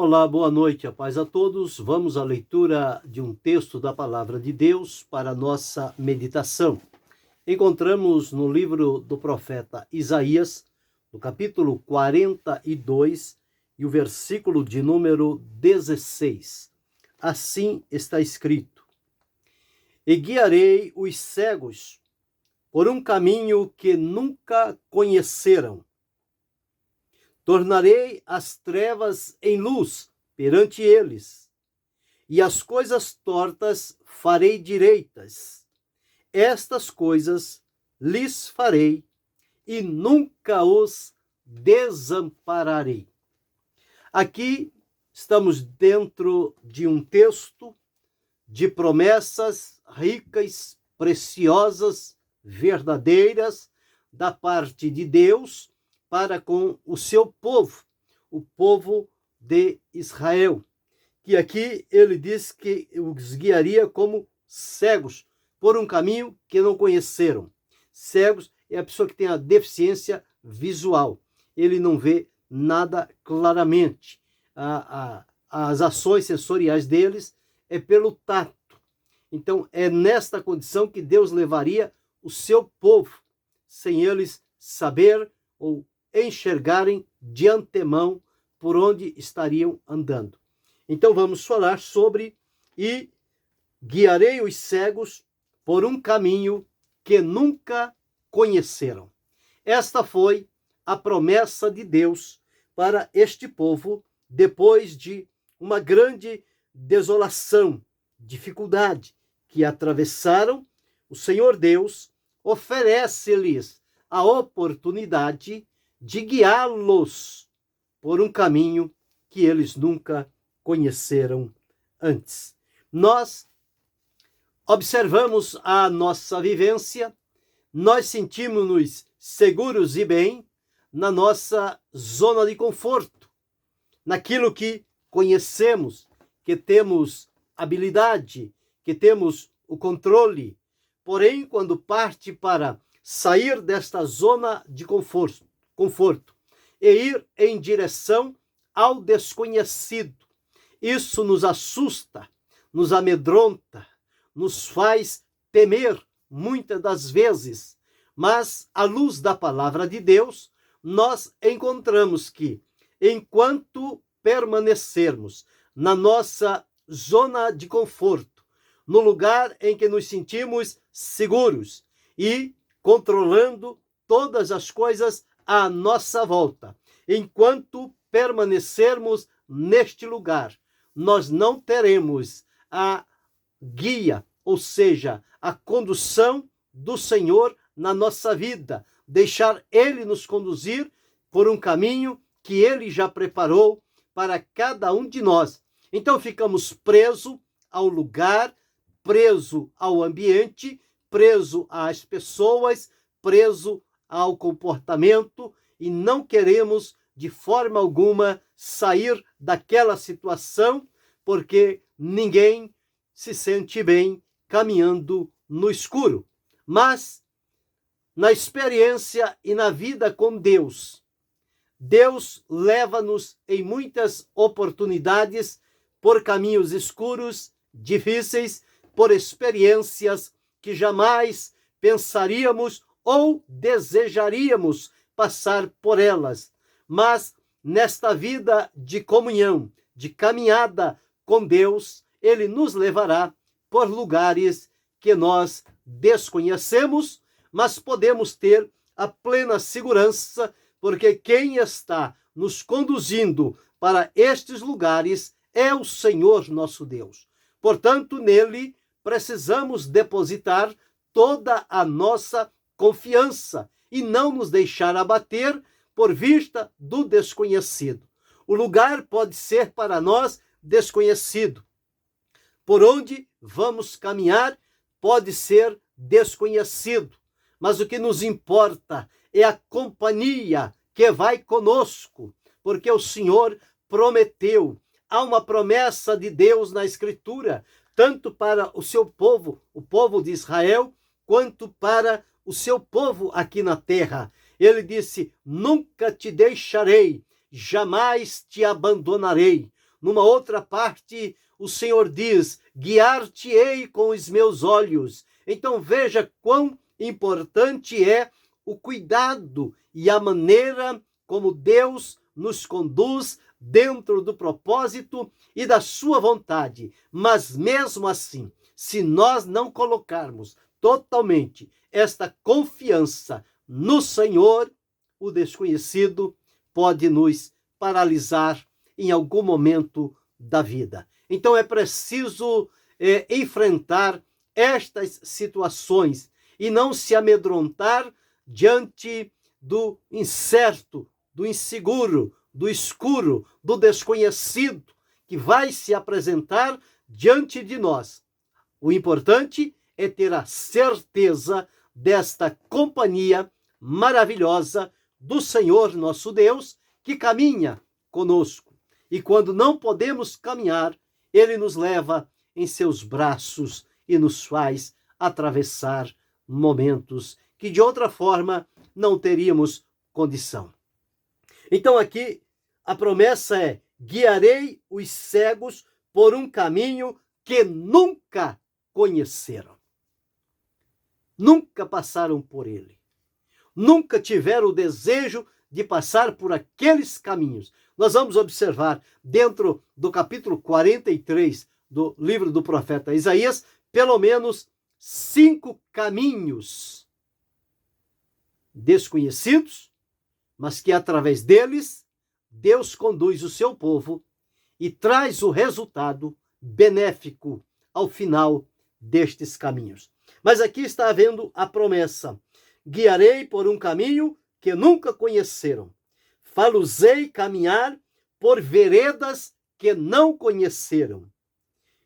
Olá, boa noite, a paz a todos. Vamos à leitura de um texto da Palavra de Deus para a nossa meditação. Encontramos no livro do profeta Isaías, no capítulo 42 e o versículo de número 16. Assim está escrito: E guiarei os cegos por um caminho que nunca conheceram. Tornarei as trevas em luz perante eles, e as coisas tortas farei direitas. Estas coisas lhes farei, e nunca os desampararei. Aqui estamos dentro de um texto de promessas ricas, preciosas, verdadeiras, da parte de Deus para com o seu povo, o povo de Israel, que aqui ele diz que os guiaria como cegos, por um caminho que não conheceram. Cegos é a pessoa que tem a deficiência visual, ele não vê nada claramente. As ações sensoriais deles é pelo tato. Então é nesta condição que Deus levaria o seu povo, sem eles saber ou enxergarem de antemão por onde estariam andando. Então vamos falar sobre e guiarei os cegos por um caminho que nunca conheceram. Esta foi a promessa de Deus para este povo depois de uma grande desolação, dificuldade que atravessaram. O Senhor Deus oferece-lhes a oportunidade de guiá-los por um caminho que eles nunca conheceram antes. Nós observamos a nossa vivência, nós sentimos-nos seguros e bem na nossa zona de conforto, naquilo que conhecemos, que temos habilidade, que temos o controle. Porém, quando parte para sair desta zona de conforto e ir em direção ao desconhecido, isso nos assusta, nos amedronta, nos faz temer muitas das vezes. Mas, à luz da palavra de Deus, nós encontramos que, enquanto permanecermos na nossa zona de conforto, no lugar em que nos sentimos seguros e controlando todas as coisas à nossa volta, enquanto permanecermos neste lugar, nós não teremos a guia, ou seja, a condução do Senhor na nossa vida, deixar Ele nos conduzir por um caminho que Ele já preparou para cada um de nós. Então ficamos presos ao lugar, preso ao ambiente, preso às pessoas, preso ao comportamento, e não queremos de forma alguma sair daquela situação, porque ninguém se sente bem caminhando no escuro. Mas na experiência e na vida com Deus, Deus leva-nos em muitas oportunidades por caminhos escuros, difíceis, por experiências que jamais pensaríamos ou desejaríamos passar por elas. Mas nesta vida de comunhão, de caminhada com Deus, Ele nos levará por lugares que nós desconhecemos, mas podemos ter a plena segurança, porque quem está nos conduzindo para estes lugares é o Senhor nosso Deus. Portanto, nele precisamos depositar toda a nossa confiança e não nos deixar abater por vista do desconhecido. O lugar pode ser para nós desconhecido. Por onde vamos caminhar pode ser desconhecido. Mas o que nos importa é a companhia que vai conosco, porque o Senhor prometeu. Há uma promessa de Deus na Escritura, tanto para o seu povo, o povo de Israel, quanto para o seu povo aqui na terra. Ele disse: nunca te deixarei, jamais te abandonarei. Numa outra parte, o Senhor diz: guiar-te-ei com os meus olhos. Então veja quão importante é o cuidado e a maneira como Deus nos conduz dentro do propósito e da sua vontade. Mas mesmo assim, se nós não colocarmos totalmente esta confiança no Senhor, o desconhecido pode nos paralisar em algum momento da vida. Então é preciso enfrentar estas situações e não se amedrontar diante do incerto, do inseguro, do escuro, do desconhecido que vai se apresentar diante de nós. O importante é ter a certeza desta companhia maravilhosa do Senhor nosso Deus, que caminha conosco. E quando não podemos caminhar, Ele nos leva em seus braços e nos faz atravessar momentos que de outra forma não teríamos condição. Então aqui a promessa é: guiarei os cegos por um caminho que nunca conheceram. Nunca passaram por ele. Nunca tiveram o desejo de passar por aqueles caminhos. Nós vamos observar dentro do capítulo 43 do livro do profeta Isaías, pelo menos 5 caminhos desconhecidos, mas que através deles Deus conduz o seu povo e traz o resultado benéfico ao final destes caminhos. Mas aqui está havendo a promessa: guiarei por um caminho que nunca conheceram. Fá-los-ei caminhar por veredas que não conheceram.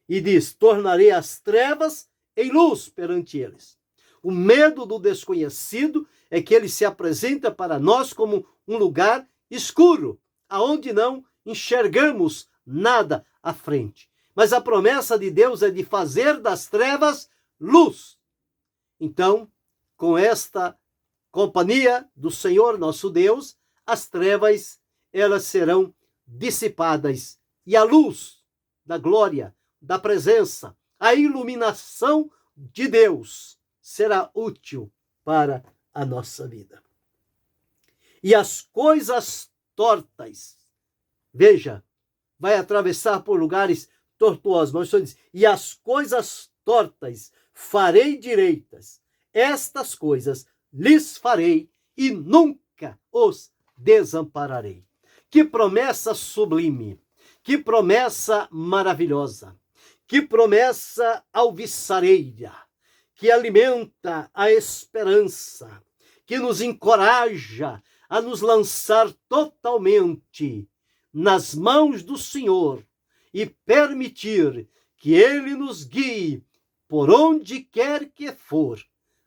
E diz: tornarei as trevas em luz perante eles. O medo do desconhecido é que ele se apresenta para nós como um lugar escuro, aonde não enxergamos nada à frente. Mas a promessa de Deus é de fazer das trevas luz. Então, com esta companhia do Senhor nosso Deus, as trevas elas serão dissipadas e a luz da glória, da presença, a iluminação de Deus será útil para a nossa vida. E as coisas tortas, veja, vai atravessar por lugares tortuosos, mas o Senhor diz: e as coisas tortas farei direitas, estas coisas lhes farei e nunca os desampararei. Que promessa sublime, que promessa maravilhosa, que promessa alvissareira, que alimenta a esperança, que nos encoraja a nos lançar totalmente nas mãos do Senhor e permitir que Ele nos guie por onde quer que for,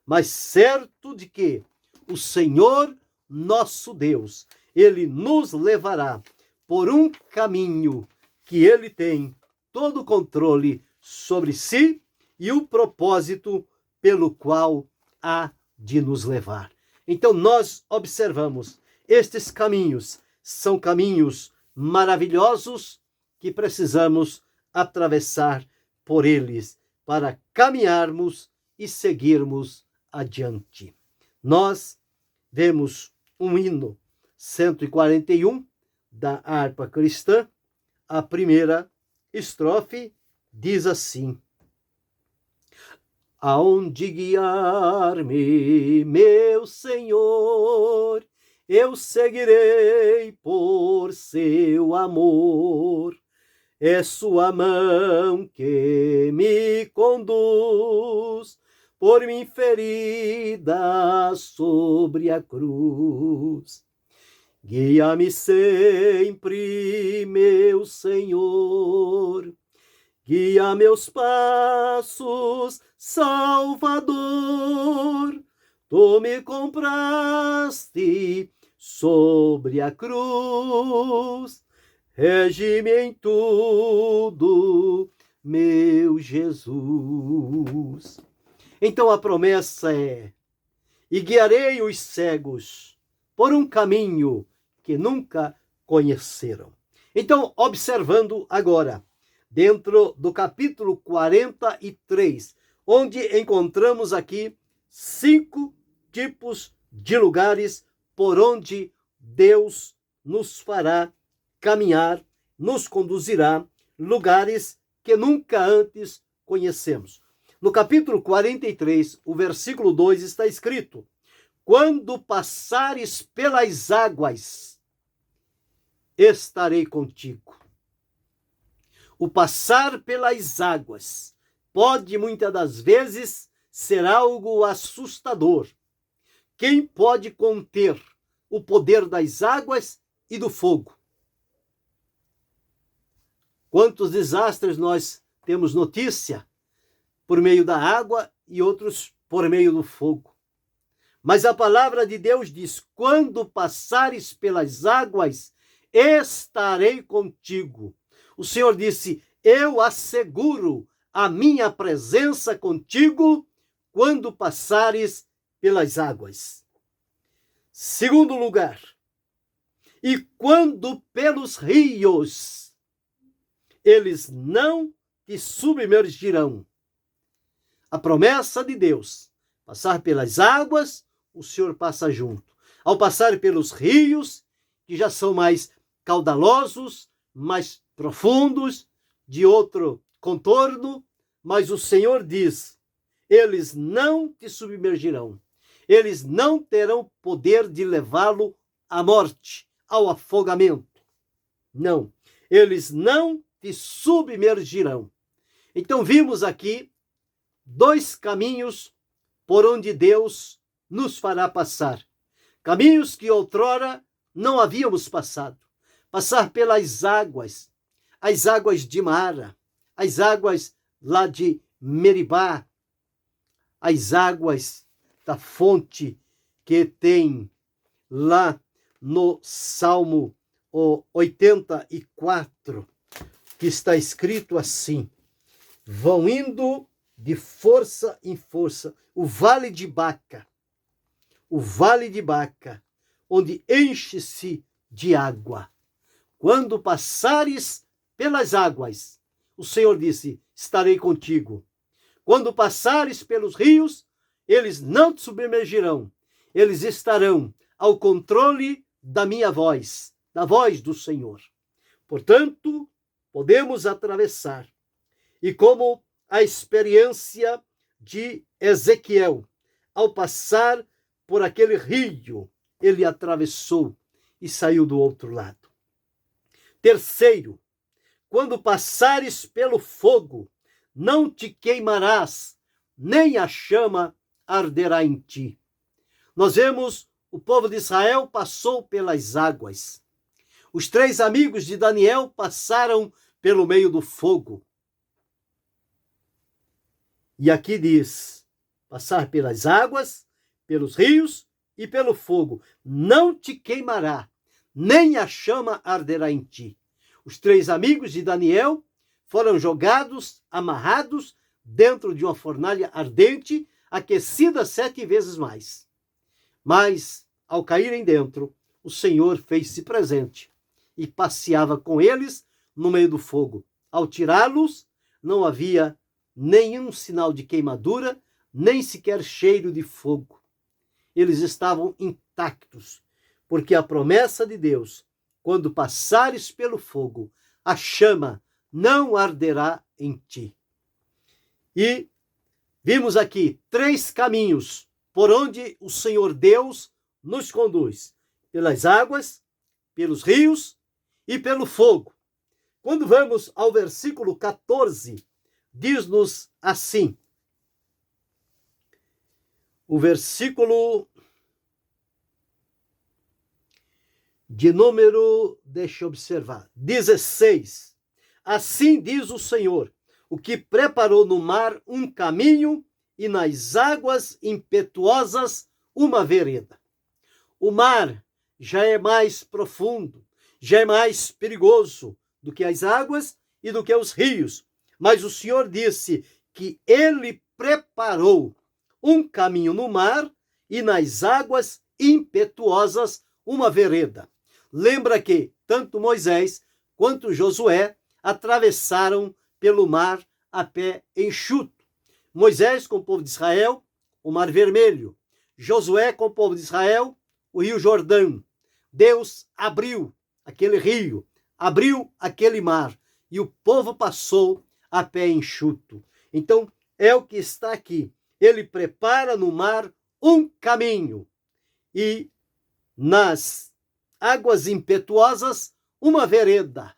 mas certo de que o Senhor nosso Deus, Ele nos levará por um caminho que Ele tem todo o controle sobre si e o propósito pelo qual há de nos levar. Então nós observamos, estes caminhos são caminhos maravilhosos que precisamos atravessar por eles para caminharmos e seguirmos adiante. Nós vemos um hino 141 da harpa cristã. A primeira estrofe diz assim: aonde guiar-me, meu Senhor, eu seguirei por seu amor. É sua mão que me conduz por mim ferida sobre a cruz. Guia-me sempre, meu Senhor, guia meus passos, Salvador. Tu me compraste sobre a cruz, rege-me em tudo, meu Jesus. Então a promessa é: e guiarei os cegos por um caminho que nunca conheceram. Então, observando agora, dentro do capítulo 43, onde encontramos aqui 5 tipos de lugares por onde Deus nos fará caminhar, nos conduzirá, lugares que nunca antes conhecemos. No capítulo 43, o versículo 2 está escrito: quando passares pelas águas, estarei contigo. O passar pelas águas pode muitas das vezes ser algo assustador. Quem pode conter o poder das águas e do fogo? Quantos desastres nós temos notícia por meio da água e outros por meio do fogo. Mas a palavra de Deus diz: quando passares pelas águas, estarei contigo. O Senhor disse: eu asseguro a minha presença contigo quando passares pelas águas. Segundo lugar, e quando pelos rios, eles não te submergirão. A promessa de Deus: passar pelas águas, o Senhor passa junto. Ao passar pelos rios, que já são mais caudalosos, mais profundos, de outro contorno, mas o Senhor diz: eles não te submergirão. Eles não terão poder de levá-lo à morte, ao afogamento. Não, eles não te submergirão. Então vimos aqui 2 caminhos por onde Deus nos fará passar. Caminhos que outrora não havíamos passado. Passar pelas águas, as águas de Mara, as águas lá de Meribá, as águas da fonte que tem lá no Salmo 84, que está escrito assim: vão indo de força em força, o vale de Baca, onde enche-se de água. Quando passares pelas águas, o Senhor disse: estarei contigo. Quando passares pelos rios, eles não te submergirão. Eles estarão ao controle da minha voz, da voz do Senhor. Portanto, podemos atravessar. E como a experiência de Ezequiel, ao passar por aquele rio, ele atravessou e saiu do outro lado. Terceiro, quando passares pelo fogo, não te queimarás, nem a chama arderá em ti. Nós vemos o povo de Israel passou pelas águas. Os 3 amigos de Daniel passaram pelo meio do fogo. E aqui diz: passar pelas águas, pelos rios e pelo fogo, não te queimará, nem a chama arderá em ti. Os 3 amigos de Daniel foram jogados, amarrados, dentro de uma fornalha ardente, aquecida 7 vezes mais. Mas, ao caírem dentro, o Senhor fez-se presente e passeava com eles no meio do fogo. Ao tirá-los, não havia nenhum sinal de queimadura, nem sequer cheiro de fogo. Eles estavam intactos, porque a promessa de Deus: quando passares pelo fogo, a chama não arderá em ti. E vimos aqui 3 caminhos por onde o Senhor Deus nos conduz: pelas águas, pelos rios e pelo fogo. Quando vamos ao versículo 14, diz-nos assim, o versículo de número, deixa eu observar, 16. Assim diz o Senhor, o que preparou no mar um caminho e nas águas impetuosas uma vereda. O mar já é mais profundo, já é mais perigoso do que as águas e do que os rios. Mas o Senhor disse que ele preparou um caminho no mar e nas águas impetuosas uma vereda. Lembra que tanto Moisés quanto Josué atravessaram pelo mar a pé enxuto. Moisés com o povo de Israel, o Mar Vermelho. Josué com o povo de Israel, o Rio Jordão. Deus abriu aquele rio, abriu aquele mar, e o povo passou a pé enxuto. Então, é o que está aqui. Ele prepara no mar um caminho, e nas águas impetuosas uma vereda,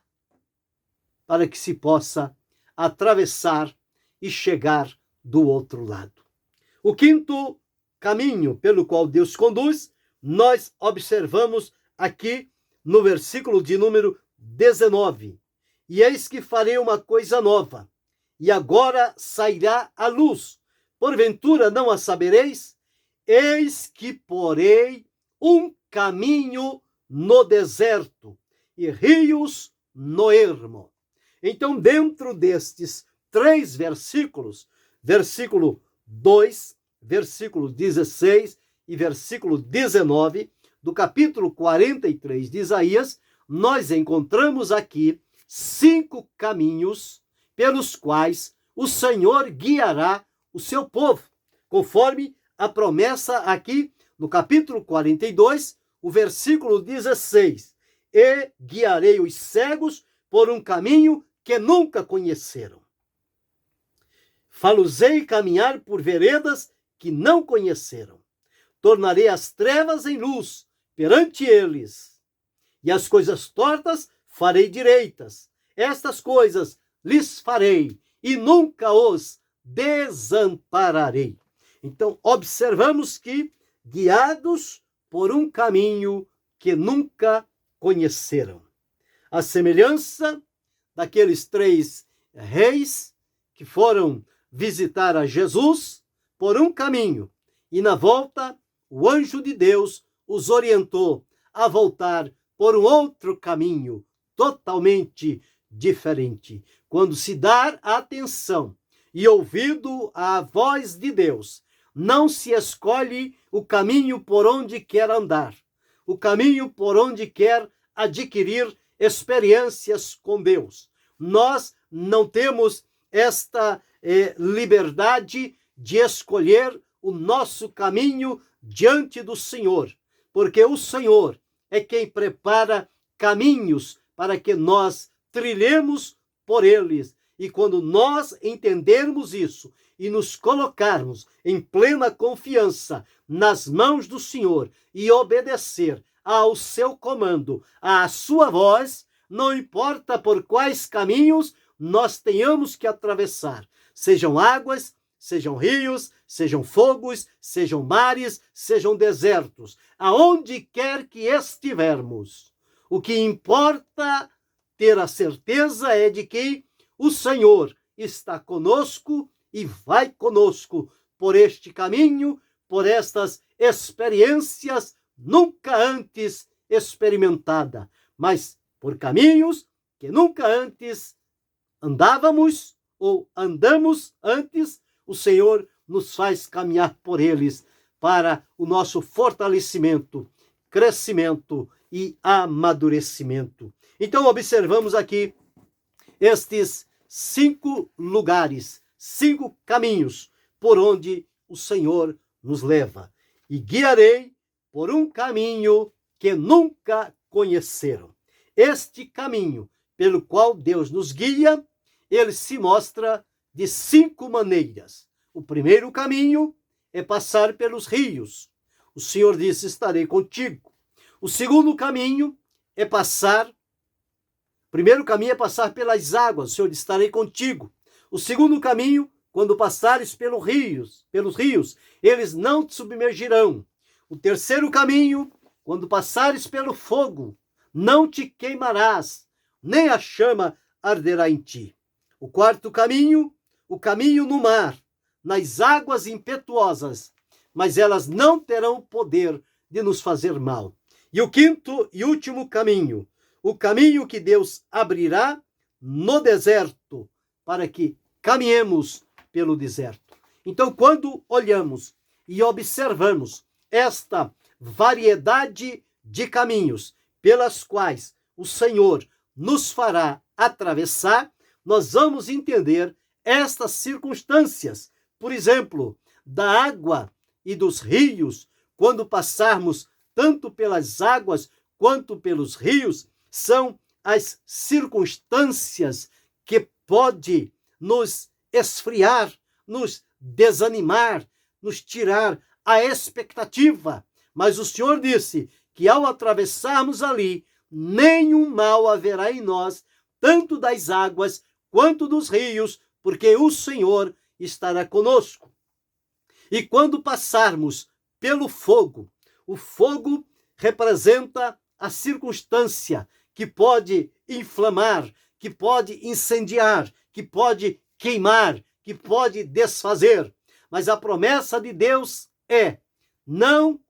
para que se possa atravessar e chegar do outro lado. O quinto caminho pelo qual Deus conduz, nós observamos aqui no versículo de número 19. E eis que farei uma coisa nova, e agora sairá a luz. Porventura não a sabereis? Eis que porei um caminho no deserto e rios no ermo. Então, dentro destes 3 versículos, versículo 2, versículo 16 e versículo 19 do capítulo 43 de Isaías, nós encontramos aqui 5 caminhos pelos quais o Senhor guiará o seu povo, conforme a promessa aqui no capítulo 42, o versículo 16. E guiarei os cegos por um caminho que nunca conheceram. Fá-los-ei caminhar por veredas que não conheceram. Tornarei as trevas em luz perante eles, e as coisas tortas farei direitas. Estas coisas lhes farei, e nunca os desampararei. Então, observamos que, guiados por um caminho que nunca conheceram. A semelhança daqueles 3 reis que foram visitar a Jesus por um caminho, e na volta o anjo de Deus os orientou a voltar por um outro caminho totalmente diferente. Quando se dar atenção e ouvido à voz de Deus, não se escolhe o caminho por onde quer andar, o caminho por onde quer adquirir experiências com Deus. Nós não temos esta liberdade de escolher o nosso caminho diante do Senhor, porque o Senhor é quem prepara caminhos para que nós trilhemos por eles. E quando nós entendermos isso e nos colocarmos em plena confiança nas mãos do Senhor e obedecer ao seu comando, à sua voz, não importa por quais caminhos nós tenhamos que atravessar, sejam águas, sejam rios, sejam fogos, sejam mares, sejam desertos, aonde quer que estivermos. O que importa ter a certeza é de que o Senhor está conosco e vai conosco por este caminho, por estas experiências nunca antes experimentadas, mas por caminhos que nunca antes andávamos ou andamos antes, o Senhor nos faz caminhar por eles para o nosso fortalecimento, crescimento e amadurecimento. Então, observamos aqui estes 5 lugares, 5 caminhos por onde o Senhor nos leva. E guiarei por um caminho que nunca conheceram. Este caminho pelo qual Deus nos guia, ele se mostra de 5 maneiras. O primeiro caminho é passar pelos rios. O Senhor disse: estarei contigo. O segundo caminho é passar. O primeiro caminho é passar pelas águas. O Senhor disse: estarei contigo. O segundo caminho, quando passares pelos rios, eles não te submergirão. O terceiro caminho, quando passares pelo fogo, não te queimarás, nem a chama arderá em ti. O quarto caminho, o caminho no mar, nas águas impetuosas, mas elas não terão poder de nos fazer mal. E o quinto e último caminho, o caminho que Deus abrirá no deserto, para que caminhemos pelo deserto. Então, quando olhamos e observamos esta variedade de caminhos pelas quais o Senhor nos fará atravessar, nós vamos entender estas circunstâncias. Por exemplo, da água e dos rios, quando passarmos tanto pelas águas quanto pelos rios, são as circunstâncias que pode nos esfriar, nos desanimar, nos tirar a expectativa. Mas o Senhor disse que ao atravessarmos ali, nenhum mal haverá em nós, tanto das águas quanto dos rios, porque o Senhor estará conosco. E quando passarmos pelo fogo, o fogo representa a circunstância que pode inflamar, que pode incendiar, que pode queimar, que pode desfazer. Mas a promessa de Deus é: não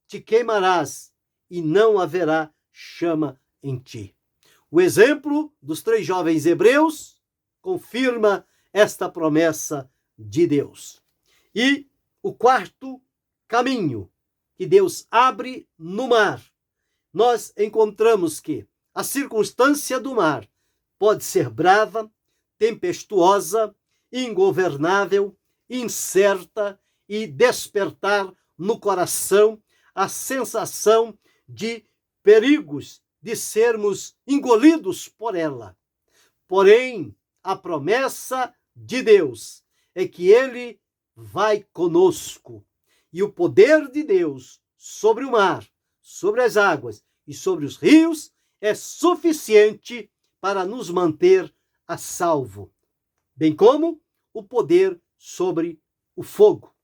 te queimarás e não haverá chama em ti. O exemplo dos 3 jovens hebreus confirma esta promessa de Deus. E o quarto caminho que Deus abre no mar, nós encontramos que a circunstância do mar pode ser brava, tempestuosa, ingovernável, incerta e despertar no coração a sensação de perigos, de sermos engolidos por ela. Porém, a promessa de Deus é que Ele vai conosco. E o poder de Deus sobre o mar, sobre as águas e sobre os rios é suficiente para nos manter a salvo, bem como o poder sobre o fogo.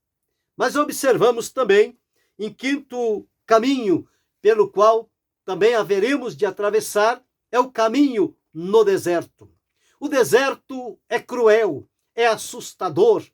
Mas observamos também, em quinto caminho, pelo qual também haveremos de atravessar, é o caminho no deserto. O deserto é cruel, é assustador.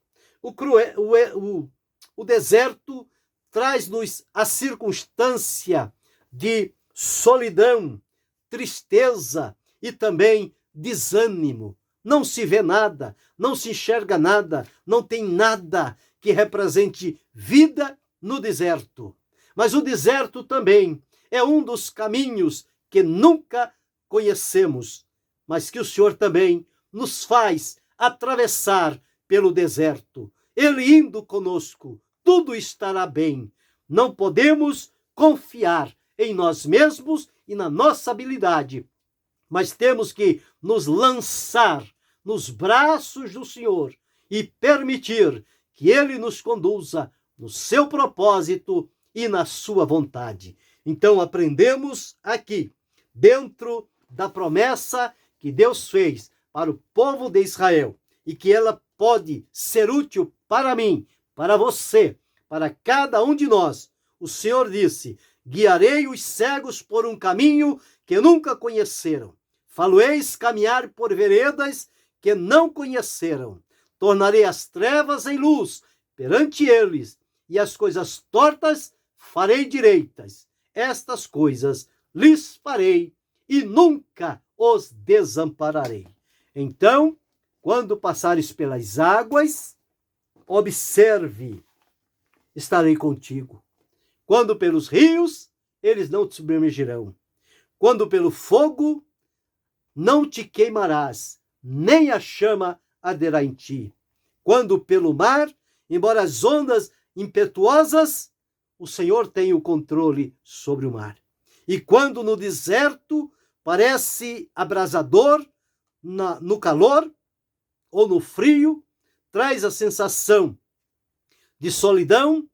O deserto traz-nos a circunstância de solidão, tristeza e também desânimo. Não se vê nada, não se enxerga nada, não tem nada que represente vida no deserto. Mas o deserto também é um dos caminhos que nunca conhecemos, mas que o Senhor também nos faz atravessar pelo deserto. Ele indo conosco, tudo estará bem. Não podemos confiar em nós mesmos e na nossa habilidade, mas temos que nos lançar nos braços do Senhor e permitir que Ele nos conduza no seu propósito e na sua vontade. Então aprendemos aqui, dentro da promessa que Deus fez para o povo de Israel, e que ela pode ser útil para mim, para você, para cada um de nós. O Senhor disse: guiarei os cegos por um caminho que nunca conheceram. Falo-eis caminhar por veredas que não conheceram. Tornarei as trevas em luz perante eles, e as coisas tortas farei direitas. Estas coisas lhes farei e nunca os desampararei. Então, quando passares pelas águas, observe, estarei contigo. Quando pelos rios, eles não te submergirão. Quando pelo fogo, não te queimarás, nem a chama arderá em ti. Quando pelo mar, embora as ondas impetuosas, o Senhor tem o controle sobre o mar. E quando no deserto parece abrasador, no calor ou no frio, traz a sensação de solidão,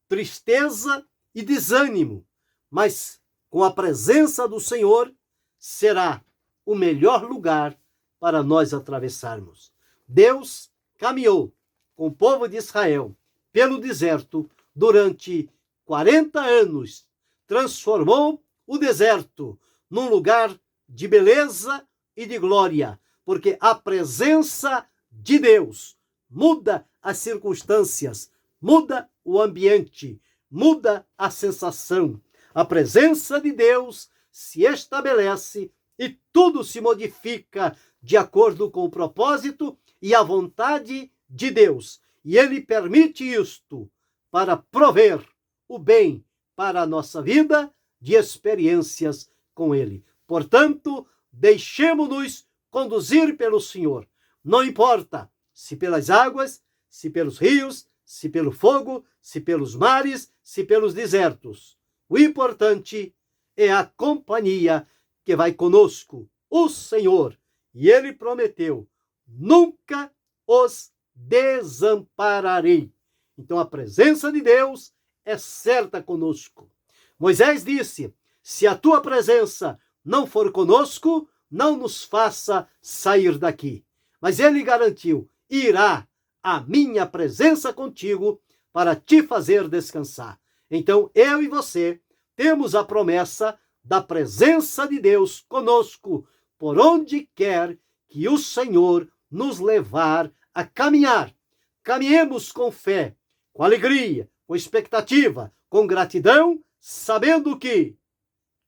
tristeza e desânimo, mas com a presença do Senhor será o melhor lugar para nós atravessarmos. Deus caminhou com o povo de Israel pelo deserto durante 40 anos, transformou o deserto num lugar de beleza e de glória, porque a presença de Deus muda as circunstâncias, muda o ambiente, muda a sensação. A presença de Deus se estabelece e tudo se modifica de acordo com o propósito e a vontade de Deus. E Ele permite isto para prover o bem para a nossa vida de experiências com Ele. Portanto, deixemo-nos conduzir pelo Senhor. Não importa se pelas águas, se pelos rios, se pelo fogo, se pelos mares, se pelos desertos. O importante é a companhia que vai conosco, o Senhor. E Ele prometeu: nunca os desampararei. Então a presença de Deus é certa conosco. Moisés disse: se a tua presença não for conosco, não nos faça sair daqui. Mas ele garantiu: irá a minha presença contigo para te fazer descansar. Então eu e você temos a promessa da presença de Deus conosco, por onde quer que o Senhor nos levar a caminhar. Caminhemos com fé, com alegria, com expectativa, com gratidão, sabendo que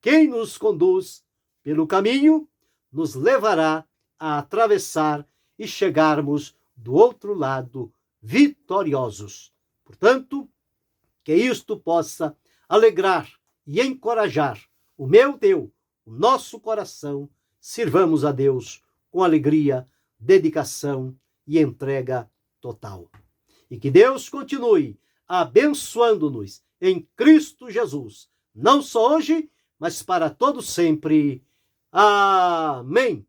quem nos conduz pelo caminho nos levará a atravessar e chegarmos do outro lado vitoriosos. Portanto, que isto possa alegrar e encorajar o meu Deus, o nosso coração. Sirvamos a Deus com alegria, dedicação e entrega total. E que Deus continue abençoando-nos em Cristo Jesus, não só hoje, mas para todo sempre. Amém.